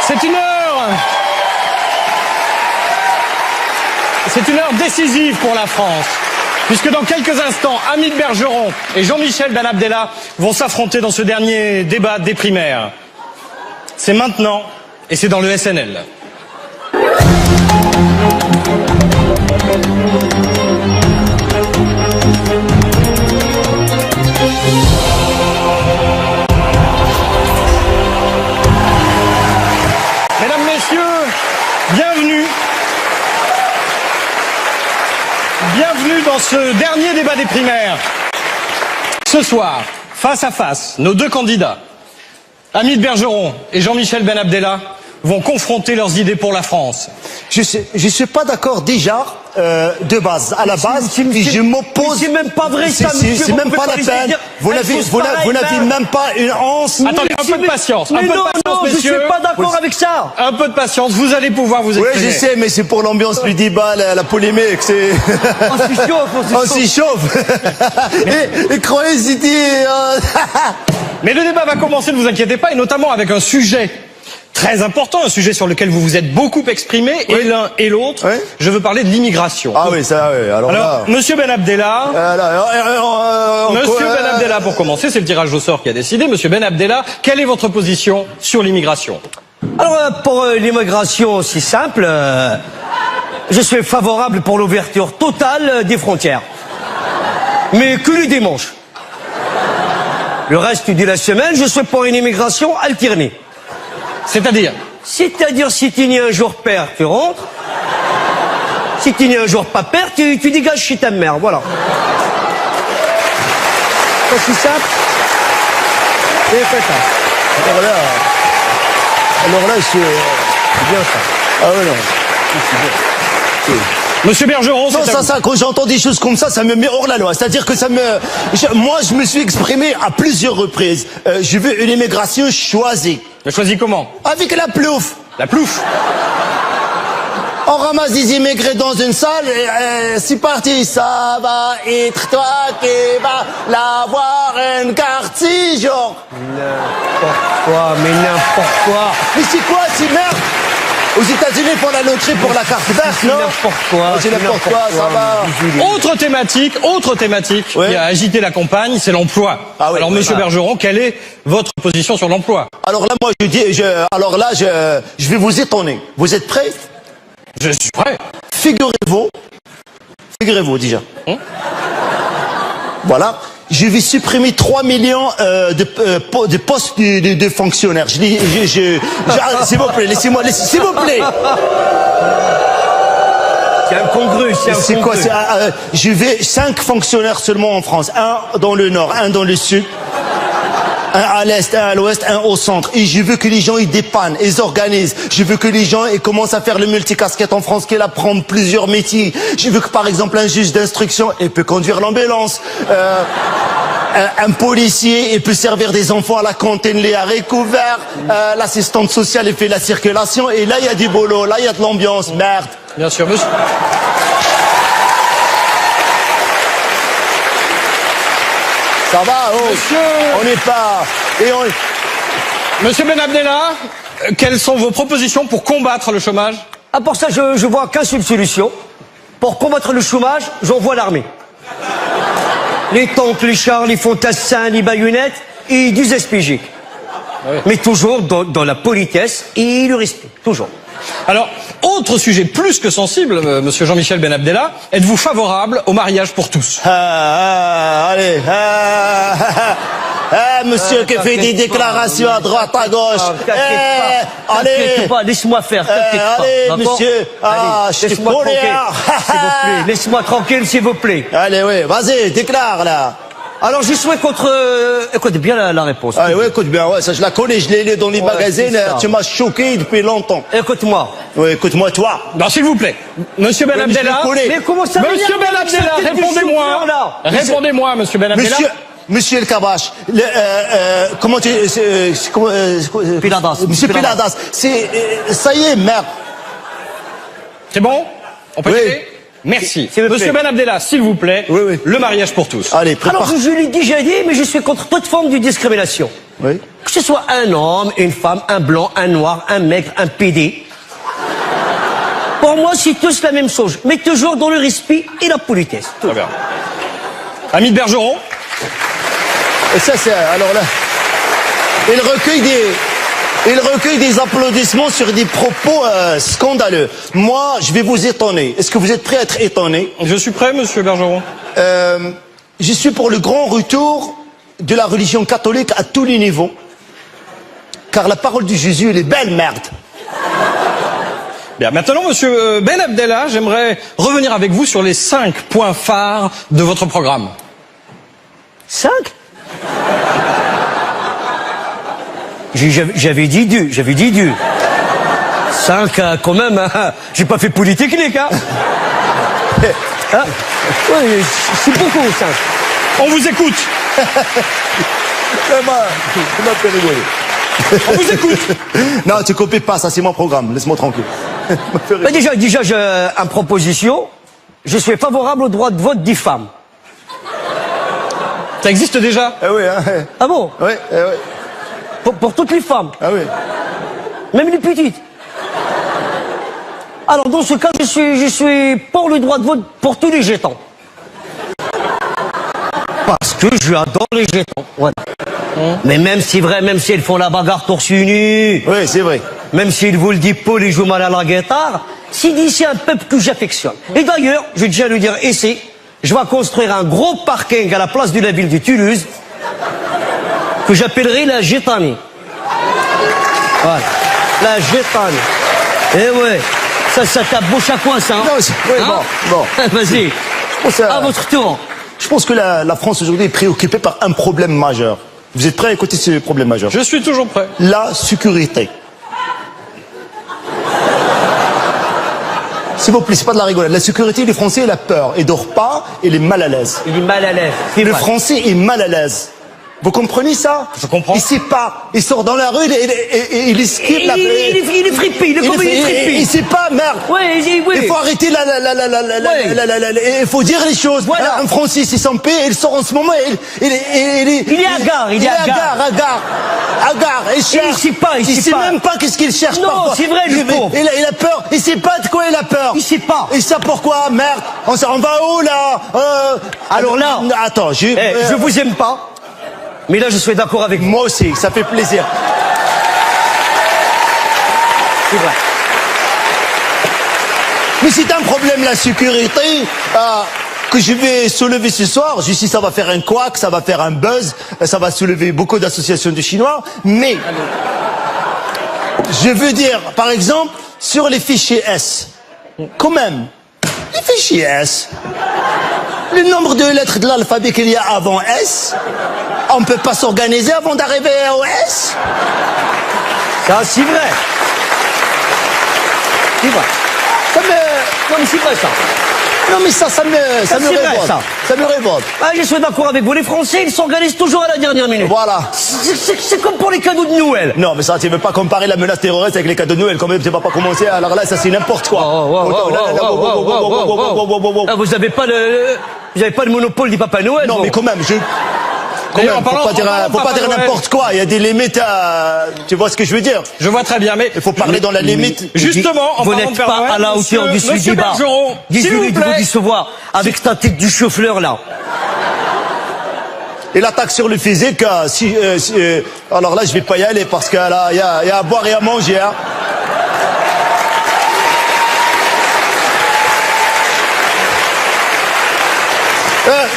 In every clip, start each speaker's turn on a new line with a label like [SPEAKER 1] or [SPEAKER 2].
[SPEAKER 1] C'est une heure décisive pour la France, puisque dans quelques instants, Hamid Bergeron et Jean-Michel Ben Abdallah vont s'affronter dans ce dernier débat des primaires. C'est maintenant, et c'est dans le SNL. Mesdames, Messieurs, bienvenue. Bienvenue dans ce dernier débat des primaires. Ce soir, face à face, nos deux candidats, Hamid Bergeron et Jean-Michel Ben Abdallah, vont confronter leurs idées pour la France.
[SPEAKER 2] Je suis pas d'accord déjà de base. À la base, je m'oppose.
[SPEAKER 3] C'est même pas vrai ça, monsieur.
[SPEAKER 2] C'est même pas la peine. Vous n'avez même pas une once.
[SPEAKER 1] Attendez, un peu de patience. Un peu de patience,
[SPEAKER 3] je
[SPEAKER 1] messieurs.
[SPEAKER 3] suis pas d'accord avec ça.
[SPEAKER 1] Un peu de patience, vous allez pouvoir vous
[SPEAKER 2] Oui,
[SPEAKER 1] exprimer.
[SPEAKER 2] je sais, mais c'est pour l'ambiance du débat, la polémique. C'est.
[SPEAKER 3] On s'y chauffe.
[SPEAKER 2] Et croyez, c'était.
[SPEAKER 1] Mais le débat va commencer, ne vous inquiétez pas, et notamment avec un sujet très important, un sujet sur lequel vous vous êtes beaucoup exprimé, et l'un et l'autre.
[SPEAKER 2] Oui.
[SPEAKER 1] Je veux parler de l'immigration.
[SPEAKER 2] Ah oui, ça, oui. Alors là.
[SPEAKER 1] Monsieur Ben Abdallah. Monsieur Ben Abdallah, pour commencer, c'est le tirage au sort qui a décidé. Monsieur Ben Abdallah, quelle est votre position sur l'immigration?
[SPEAKER 3] Alors pour l'immigration, c'est simple. Je suis favorable pour l'ouverture totale des frontières. Mais que le dimanche. Le reste de la semaine, je suis pour une immigration alternée.
[SPEAKER 1] C'est-à-dire?
[SPEAKER 3] C'est-à-dire, si tu n'es un jour père, tu rentres. Si tu n'es un jour pas père, tu dégages chez ta mère, voilà. C'est aussi simple. Et faites ça.
[SPEAKER 2] Alors là, c'est
[SPEAKER 3] bien ça.
[SPEAKER 2] Ah ouais, non. C'est bien.
[SPEAKER 1] Monsieur Bergeron,
[SPEAKER 2] Non, ça, quand j'entends des choses comme ça me met hors la loi. C'est-à-dire que moi, je me suis exprimé à plusieurs reprises. Je veux une immigration choisie.
[SPEAKER 1] Vous choisi comment?
[SPEAKER 2] Avec la plouf.
[SPEAKER 1] La plouf.
[SPEAKER 2] On ramasse des immigrés dans une salle et c'est parti. Ça va être toi qui va l'avoir un quartier, genre.
[SPEAKER 3] N'importe quoi, mais n'importe quoi.
[SPEAKER 2] Mais c'est quoi, c'est merde? Aux États-Unis pour la loterie, pour la carte verte, non?
[SPEAKER 3] N'importe quoi.
[SPEAKER 2] C'est n'importe quoi, ça va.
[SPEAKER 1] Autre thématique
[SPEAKER 2] Ouais.
[SPEAKER 1] qui a agité la campagne, c'est l'emploi.
[SPEAKER 2] Ah oui,
[SPEAKER 1] alors,
[SPEAKER 2] oui,
[SPEAKER 1] Monsieur Bergeron, quelle est votre position sur l'emploi?
[SPEAKER 2] Alors là, moi, je vais vous étonner. Vous êtes prêts?
[SPEAKER 1] Je suis prêt.
[SPEAKER 2] Figurez-vous déjà. Voilà. Je vais supprimer 3 millions de postes de fonctionnaires. S'il vous plaît, laissez-moi, s'il vous plaît.
[SPEAKER 3] C'est incongru,
[SPEAKER 2] C'est quoi? Je vais 5 fonctionnaires seulement en France. Un dans le nord, un dans le sud. Un à l'est, un à l'ouest, un au centre. Et je veux que les gens ils dépannent, ils organisent. Je veux que les gens ils commencent à faire le multicasquette en France, qu'ils apprennent plusieurs métiers. Je veux que par exemple un juge d'instruction il peut conduire l'ambulance. Un policier il peut servir des enfants à la cantine, les haricots couverts. L'assistante sociale il fait la circulation. Et là il y a du boulot, là il y a de l'ambiance. Merde.
[SPEAKER 1] Bien sûr, monsieur.
[SPEAKER 2] Ça va, oh.
[SPEAKER 1] Monsieur.
[SPEAKER 2] On n'est pas.
[SPEAKER 1] Monsieur Ben Abdallah, quelles sont vos propositions pour combattre le chômage?
[SPEAKER 3] Ah, pour ça, je vois qu'une seule solution. Pour combattre le chômage, j'envoie l'armée. Les tanks, les chars, les fantassins, les baïonnettes et du SPG.
[SPEAKER 1] Oui.
[SPEAKER 3] Mais toujours dans la politesse et le respect. Toujours.
[SPEAKER 1] Alors, autre sujet plus que sensible, Monsieur Jean-Michel Ben Abdallah, êtes-vous favorable au mariage pour tous?
[SPEAKER 2] Allez. Monsieur qui fait des déclarations à droite, à gauche.
[SPEAKER 3] T'inquiète pas, laisse-moi faire, t'inquiète pas.
[SPEAKER 2] Allez, monsieur. Je suis pour rien.
[SPEAKER 3] S'il vous plaît, laisse-moi tranquille, s'il vous plaît.
[SPEAKER 2] Allez, oui, vas-y, déclare, là.
[SPEAKER 3] Alors, je souhaite écoute bien la réponse.
[SPEAKER 2] Ah oui, écoute bien, ouais, ça je la connais, je l'ai lu dans les magazines,
[SPEAKER 3] c'est ça.
[SPEAKER 2] tu m'as choqué depuis longtemps.
[SPEAKER 3] Écoute-moi.
[SPEAKER 2] Oui, écoute-moi, toi.
[SPEAKER 1] Non, s'il vous plaît. Monsieur Ben
[SPEAKER 2] Oui, mais je
[SPEAKER 1] Abdallah.
[SPEAKER 2] le connais.
[SPEAKER 3] Mais comment ça
[SPEAKER 1] Monsieur
[SPEAKER 3] m'énerve
[SPEAKER 1] Ben
[SPEAKER 3] avec cette
[SPEAKER 1] Abdallah,
[SPEAKER 3] tête de
[SPEAKER 1] répondez-moi.
[SPEAKER 3] chauffeur, là.
[SPEAKER 1] Répondez-moi, Monsieur Ben Abdallah.
[SPEAKER 2] Monsieur El Kabash, comment tu...
[SPEAKER 3] Piladas.
[SPEAKER 2] Monsieur Piladas, ça y est, merde.
[SPEAKER 1] C'est bon? On peut y
[SPEAKER 2] Oui.
[SPEAKER 1] aller? Merci.
[SPEAKER 3] S'il vous plaît.
[SPEAKER 1] Monsieur Ben Abdallah, s'il vous plaît,
[SPEAKER 2] Oui, oui.
[SPEAKER 1] le mariage pour tous.
[SPEAKER 2] Allez, prépare.
[SPEAKER 3] Alors, je l'ai déjà dit, mais je suis contre toute forme de discrimination.
[SPEAKER 2] Oui.
[SPEAKER 3] Que ce soit un homme, une femme, un blanc, un noir, un maigre, un pédé. Pour moi, c'est tous la même chose, mais toujours dans le respect et la politesse.
[SPEAKER 1] Très bien. Ami de Bergeron.
[SPEAKER 2] Et ça, c'est... Alors là... Il recueille des applaudissements sur des propos scandaleux. Moi, je vais vous étonner. Est-ce que vous êtes prêts à être étonné?
[SPEAKER 1] Je suis prêt, monsieur Bergeron.
[SPEAKER 2] Je suis pour le grand retour de la religion catholique à tous les niveaux. Car la parole de Jésus, elle est belle, merde.
[SPEAKER 1] Bien, maintenant, monsieur Ben Abdallah, j'aimerais revenir avec vous sur les 5 points phares de votre programme.
[SPEAKER 3] 5? J'avais dit Dieu. 5, quand même, hein. J'ai pas fait polytechnique, hein. Hein? Ouais, c'est beaucoup, 5.
[SPEAKER 1] On vous écoute.
[SPEAKER 2] Ça m'a fait rigoler.
[SPEAKER 1] On vous écoute.
[SPEAKER 2] Non, tu copies pas, ça c'est mon programme, laisse-moi tranquille.
[SPEAKER 3] Bah déjà, en proposition, je suis favorable au droit de vote des femmes.
[SPEAKER 1] Ça existe déjà?
[SPEAKER 2] Ah oui, hein.
[SPEAKER 3] Ah bon?
[SPEAKER 2] Oui, oui.
[SPEAKER 3] Pour toutes les femmes,
[SPEAKER 2] Ah oui.
[SPEAKER 3] même les petites. Alors dans ce cas, je suis pour le droit de vote pour tous les jetons. Parce que je adore les jetons, voilà. Mais même si vrai, même si elles font la bagarre torse nu,
[SPEAKER 2] Oui, c'est vrai.
[SPEAKER 3] même s'ils vous le disent Paul et jouent mal à la guitare, c'est d'ici un peuple que j'affectionne. Et d'ailleurs, je vais déjà le dire ici, je vais construire un gros parking à la place de la ville de Toulouse, que j'appellerai la Gétanie. Voilà. La Gétanie. Eh ouais. Ça t'abouche à quoi, ça?
[SPEAKER 2] Non, oui, bon.
[SPEAKER 3] Vas-y. À votre tour.
[SPEAKER 2] Je pense que la France aujourd'hui est préoccupée par un problème majeur. Vous êtes prêts à écouter ce problème majeur?
[SPEAKER 1] Je suis toujours prêt.
[SPEAKER 2] La sécurité. S'il vous plaît, c'est pas de la rigolade. La sécurité, les Français, il a peur. Il dort pas, il est mal à l'aise.
[SPEAKER 3] Il est mal à l'aise.
[SPEAKER 2] Le Français est mal à l'aise. Vous comprenez ça?
[SPEAKER 1] Je comprends.
[SPEAKER 2] Il sait pas. Il sort dans la rue, il esquive la...
[SPEAKER 3] Il est frippé, il est frippé.
[SPEAKER 2] Il sait pas, merde.
[SPEAKER 3] Ouais, oui.
[SPEAKER 2] Il faut arrêter il faut dire les choses.
[SPEAKER 3] Voilà.
[SPEAKER 2] Un Français, c'est sans paix, il sort en ce moment, il
[SPEAKER 3] est hagard, il est hagard.
[SPEAKER 2] Il cherche.
[SPEAKER 3] Il sait
[SPEAKER 2] même pas qu'est-ce qu'il cherche.
[SPEAKER 3] Non,
[SPEAKER 2] parfois.
[SPEAKER 3] c'est vrai, le pauvre.
[SPEAKER 2] Il a peur, il sait pas de quoi il a peur.
[SPEAKER 3] Il sait pas.
[SPEAKER 2] Et ça pourquoi, merde? On va où, là?
[SPEAKER 3] Alors là...
[SPEAKER 2] Attends,
[SPEAKER 3] je vous aime pas. Mais là, je suis d'accord avec vous.
[SPEAKER 2] Moi aussi, ça fait plaisir.
[SPEAKER 3] C'est vrai.
[SPEAKER 2] Mais c'est un problème, la sécurité, que je vais soulever ce soir. Je sais, ça va faire un couac, ça va faire un buzz, ça va soulever beaucoup d'associations de Chinois. Mais, je veux dire, par exemple, sur les fichiers S, quand même, les fichiers S, le nombre de lettres de l'alphabet qu'il y a avant S, on ne peut pas s'organiser avant d'arriver au S.
[SPEAKER 3] Ça, c'est vrai. C'est vrai. Non, mais c'est vrai, ça.
[SPEAKER 2] Non, mais ça me révolte. Ça me révolte.
[SPEAKER 3] Ah, je suis d'accord avec vous. Les Français, ils s'organisent toujours à la dernière minute.
[SPEAKER 2] Voilà.
[SPEAKER 3] C'est comme pour les cadeaux de Noël.
[SPEAKER 2] Non, mais ça, tu veux pas comparer la menace terroriste avec les cadeaux de Noël, quand même, tu vas pas commencer. Alors là, ça, c'est n'importe quoi.
[SPEAKER 3] Vous avez pas le monopole du Papa Noël.
[SPEAKER 2] Non, mais quand même, faut pas dire n'importe quoi. Il y a des limites à... Tu vois ce que je veux dire?
[SPEAKER 1] Je vois très bien, mais...
[SPEAKER 2] Il faut parler dans la limite.
[SPEAKER 1] Justement,
[SPEAKER 3] vous n'êtes pas à la hauteur du débat. Désolé de vous décevoir avec ta tête du chauffeur, là.
[SPEAKER 2] Et l'attaque sur le physique, alors là, je vais pas y aller parce que là, il y a à boire et à manger, hein.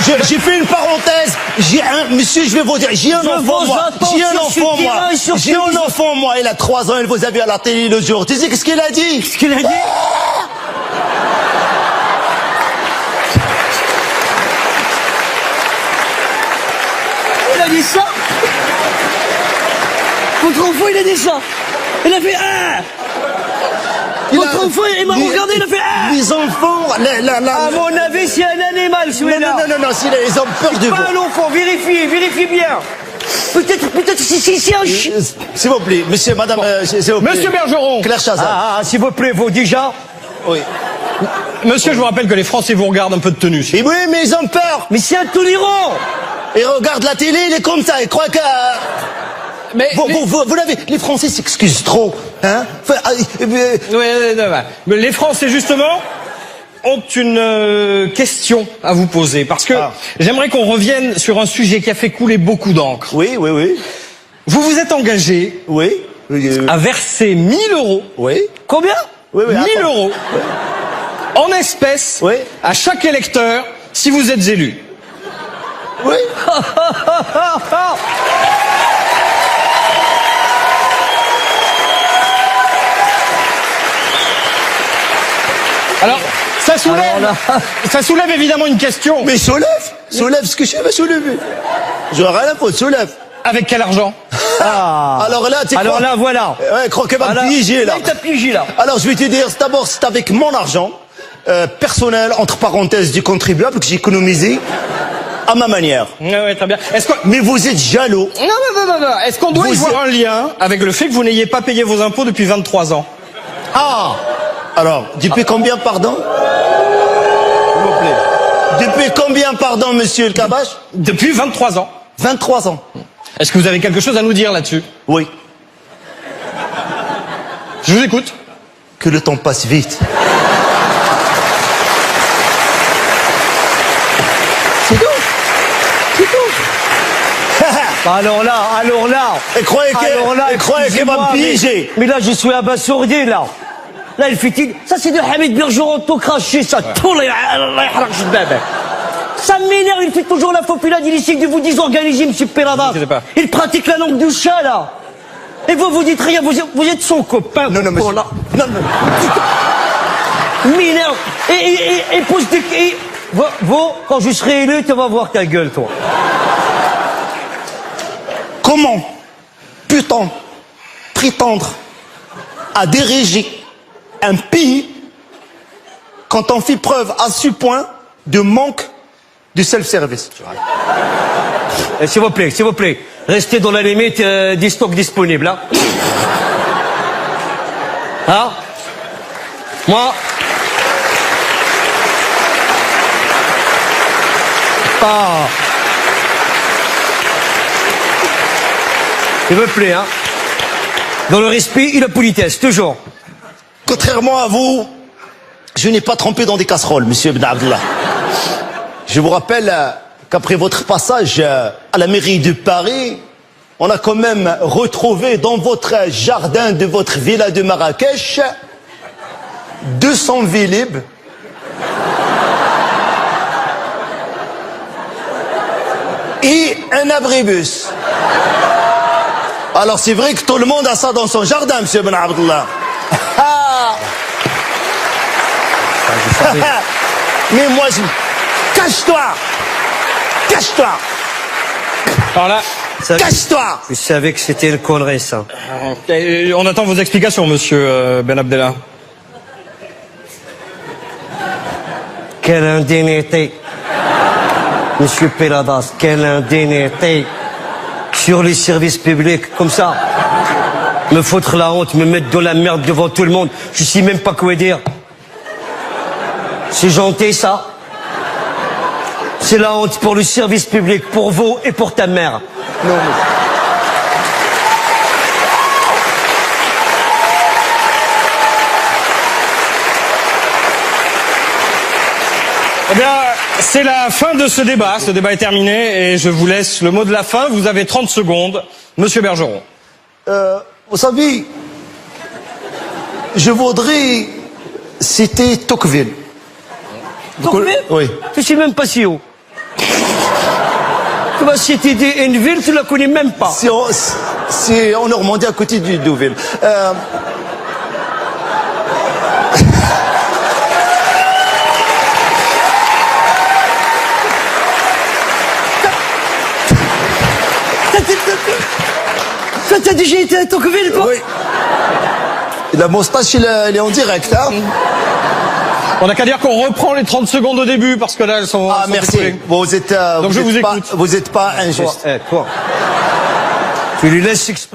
[SPEAKER 2] J'ai fait une parenthèse. Monsieur, je vais vous dire, j'ai un enfant, moi. Il a 3 ans, il vous a vu à la télé le jour. Tu sais qu'est-ce qu'il a dit?
[SPEAKER 3] Qu'est-ce qu'il a dit? Il a dit ça? Votre enfant, il a dit ça? Il a fait Votre enfant, il m'a regardé, il a fait
[SPEAKER 2] Les enfants,
[SPEAKER 3] à mon avis, c'est un animal, celui-là.
[SPEAKER 2] Non, ils ont peur de vous.
[SPEAKER 3] Pas un enfant, vérifiez bien. Peut-être c'est un chien.
[SPEAKER 2] S'il vous plaît, monsieur, madame, s'il vous plaît.
[SPEAKER 1] Monsieur Bergeron.
[SPEAKER 2] Claire Chazal.
[SPEAKER 3] S'il vous plaît, vous déjà.
[SPEAKER 2] Oui.
[SPEAKER 1] Monsieur, je vous rappelle que les Français vous regardent un peu de tenue.
[SPEAKER 2] Et oui, mais ils ont peur.
[SPEAKER 3] Mais c'est un tolérant.
[SPEAKER 2] Il regarde la télé, il est comme ça, il croit que...
[SPEAKER 1] mais
[SPEAKER 2] vous l'avez. Les Français s'excusent trop, hein.
[SPEAKER 1] Mais les Français, justement, ont une question à vous poser. Parce que j'aimerais qu'on revienne sur un sujet qui a fait couler beaucoup d'encre.
[SPEAKER 2] Oui.
[SPEAKER 1] Vous vous êtes engagé à verser 1 000 euros.
[SPEAKER 2] Oui.
[SPEAKER 3] Combien?
[SPEAKER 1] 1 000 euros en espèces à chaque électeur si vous êtes élu.
[SPEAKER 2] Oui.
[SPEAKER 1] Alors, ça soulève évidemment une question.
[SPEAKER 2] Mais soulève ce que je vais soulever. J'aurais rien à foutre, soulève.
[SPEAKER 1] Avec quel argent?
[SPEAKER 2] Alors là,
[SPEAKER 3] voilà.
[SPEAKER 2] Ouais, crois qu'elle va me piéger, là.
[SPEAKER 3] Il t'a piégé, là.
[SPEAKER 2] Alors, je vais te dire, d'abord, c'est avec mon argent, personnel, entre parenthèses, du contribuable, que j'ai économisé à ma manière.
[SPEAKER 1] Ouais, très bien.
[SPEAKER 2] Mais vous êtes jaloux.
[SPEAKER 1] Non. Est-ce qu'on doit y voir un lien avec le fait que vous n'ayez pas payé vos impôts depuis 23 ans?
[SPEAKER 2] Alors, depuis combien, pardon? S'il vous plaît. Depuis combien, pardon, monsieur le Kabash?
[SPEAKER 1] Depuis 23 ans.
[SPEAKER 2] 23 ans.
[SPEAKER 1] Est-ce que vous avez quelque chose à nous dire là-dessus?
[SPEAKER 2] Oui.
[SPEAKER 1] Je vous écoute.
[SPEAKER 2] Que le temps passe vite. C'est tout.
[SPEAKER 3] Alors là.
[SPEAKER 2] Elle croyait qu'elle va me piéger.
[SPEAKER 3] Mais là, je suis abasourdi, là. Là, il fait... Ça, c'est de Hamid Bergeron, tout craché, ça. Ça m'énerve, il fait toujours la faupilade, il essaie de vous désorganiser, monsieur Péradas. Il pratique la langue du chat, là. Et vous dites rien, vous êtes son copain.
[SPEAKER 2] Non, monsieur. Non.
[SPEAKER 3] M'énerve. Et pose des... Vous, quand je serai élu, tu vas voir ta gueule, toi.
[SPEAKER 2] Comment peut-on prétendre à diriger un pays quand on fait preuve à ce point de manque de self-service?
[SPEAKER 3] S'il vous plaît, restez dans la limite des stocks disponibles. Hein? Moi... S'il vous plaît, hein. Dans le respect et la politesse, toujours.
[SPEAKER 2] Contrairement à vous, je n'ai pas trempé dans des casseroles, monsieur Ben Abdallah. Je vous rappelle qu'après votre passage à la mairie de Paris, on a quand même retrouvé dans votre jardin de votre villa de Marrakech 200 vélib. Et un abribus. Alors c'est vrai que tout le monde a ça dans son jardin, monsieur Ben Abdallah. Mais moi, cache-toi.
[SPEAKER 1] Alors là,
[SPEAKER 2] cache-toi.
[SPEAKER 3] Je savais que c'était une connerie, ça.
[SPEAKER 1] on attend vos explications, monsieur Ben Abdallah.
[SPEAKER 3] Quelle indignité. Monsieur Péradas, quelle indignité. Sur les services publics, comme ça. Me foutre la honte, me mettre dans la merde devant tout le monde. Je sais même pas quoi dire. C'est gentil, ça. C'est la honte pour le service public, pour vous et pour ta mère.
[SPEAKER 2] Non, mais...
[SPEAKER 1] Eh bien, c'est la fin de ce débat. Ce débat est terminé et je vous laisse le mot de la fin. Vous avez 30 secondes. Monsieur Bergeron.
[SPEAKER 2] Vous savez, je voudrais citer Tocqueville.
[SPEAKER 3] Tocqueville?
[SPEAKER 2] Oui.
[SPEAKER 3] Tu sais même pas si haut. Tu vas citer une ville, tu la connais même pas.
[SPEAKER 2] C'est en Normandie, à côté du Deauville.
[SPEAKER 3] T'as déjà été à Tocqueville, toi?
[SPEAKER 2] Oui. La moustache, elle est en direct, hein.
[SPEAKER 1] On n'a qu'à dire qu'on reprend les 30 secondes au début, parce que là, elles sont...
[SPEAKER 2] Merci.
[SPEAKER 1] écoulées.
[SPEAKER 2] Vous êtes,
[SPEAKER 1] Donc je vous écoute.
[SPEAKER 2] Vous n'êtes pas injuste.
[SPEAKER 3] Toi. Tu lui laisses s'exprimer.